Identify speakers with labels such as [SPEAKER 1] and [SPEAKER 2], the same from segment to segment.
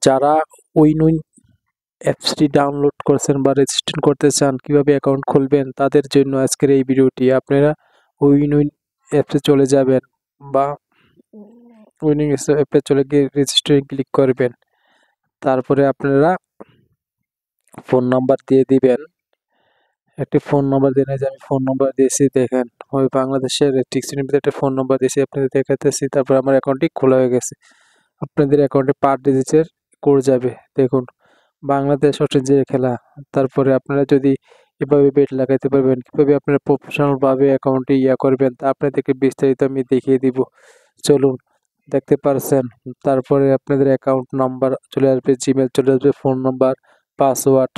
[SPEAKER 1] যারা win win অ্যাপসটি download করছেন বা রেজিস্ট্রেশন করতে চান, কিভাবে অ্যাকাউন্ট খুলবেন, তাদের জন্য আজকের এই ভিডিওটি। আপনারা উইন উইন অ্যাপসে চলে যাবেন বা উইনিং অ্যাপে চলে গিয়ে রেজিস্ট্রেশন ক্লিক করবেন। তারপরে আপনারা ফোন নাম্বার দিয়ে দিবেন। একটি ফোন নাম্বার দিয়ে যে আমি ফোন নাম্বার দিয়েছি, দেখেন ওই বাংলাদেশের রেস্ট্রিকশনের ভিতরে একটা ফোন নাম্বার দিয়েছি, আপনাদের দেখাতেছি। তারপর আমার অ্যাকাউন্টটি খোলা হয়ে গেছে। আপনাদের অ্যাকাউন্টে 5 ডিজিটের কোড যাবে, দেখুন বাংলাদেশ অস্ট্রেলিয়া খেলা। তারপরে আপনারা যদি এভাবে বেট লাগাইতে পারবেন, কীভাবে আপনারা প্রফেশনালভাবে অ্যাকাউন্টে করবেন তা আপনাদেরকে বিস্তারিত আমি দেখিয়ে দিব। চলুন, দেখতে পারছেন। তারপরে আপনাদের অ্যাকাউন্ট নাম্বার চলে আসবে, জিমেল চলে আসবে, ফোন নাম্বার, পাসওয়ার্ড,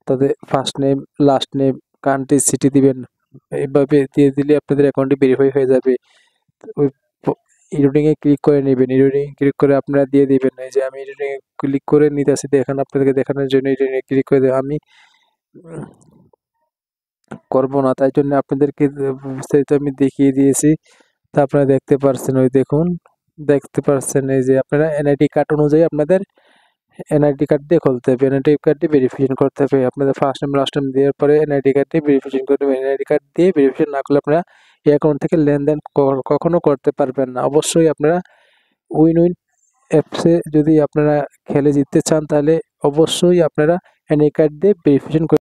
[SPEAKER 1] তাদের first name, last name, country, city দিবেন। এইভাবে দিয়ে দিলে আপনাদের অ্যাকাউন্টটি ভেরিফাই হয়ে যাবে। ওই এডিটিংয়ে ক্লিক করে নেবেন, এডিটিং ক্লিক করে আপনারা দিয়ে দিবেন। এই যে আমি এডিটিংয়ে ক্লিক করে নিতেছি, দেখেন আপনাদেরকে দেখানোর জন্য এডিটিংয়ে ক্লিক করে আমি করব না, তাই জন্য আপনাদেরকে বিস্তারিত আমি দেখিয়ে দিয়েছি। তা আপনারা দেখতে পারছেন, ওই দেখুন দেখতে পারছেন। এই যে আপনারা এনআইডি কার্ড অনুযায়ী আপনাদের এনআইডি কার্ড দিয়ে খুলতে হবে, এনআইডি কার্ড দিয়ে ভেরিফিকেশন করতে হবে। আপনাদের ফার্স্ট নেম লাস্ট নেম দেওয়ার পরে এনআইডি কার্ড দিয়ে ভেরিফিকেশন করতে হবে। এনআইডি কার্ড দিয়ে ভেরিফিকেশন না করলে আপনারা এই অ্যাকাউন্ট থেকে লেনদেন কখনো করতে পারবেন না। অবশ্যই আপনারা উইন উইন অ্যাপসে যদি আপনারা খেলে জিততে চান, তাহলে অবশ্যই আপনারা এনআইডি কার্ড দিয়ে ভেরিফিকেশন